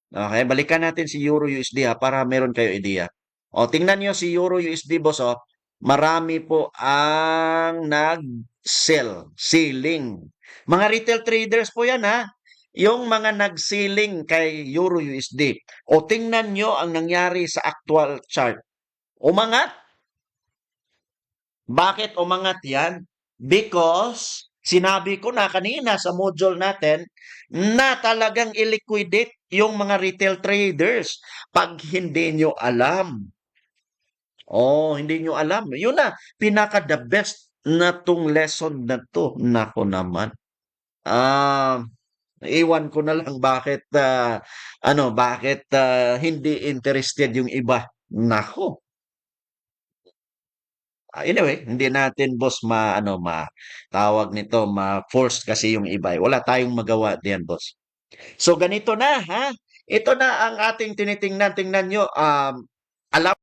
Okay, balikan natin si Euro USD para meron kayo idea. O, tingnan nyo si Euro USD, boss, o. Marami po ang nag-sell, selling. Mga retail traders po yan, ha? Yung mga nag-selling kay Euro USD. O, tingnan nyo ang nangyari sa actual chart. Umangat. Bakit umangat yan? Because sinabi ko na kanina sa module natin na talagang illiquidate yung mga retail traders pag hindi nyo alam. Oh, hindi nyo alam. Yun na, pinaka the best na tong lesson na to. Nako naman. Ah, iwan ko na lang bakit hindi interested yung iba. Nako. Anyway, hindi natin boss tawag nito, ma-force kasi yung iba. Wala tayong magawa diyan, boss. So ganito na, ha? Ito na ang ating tinitingnan. Tingnan nyo, alam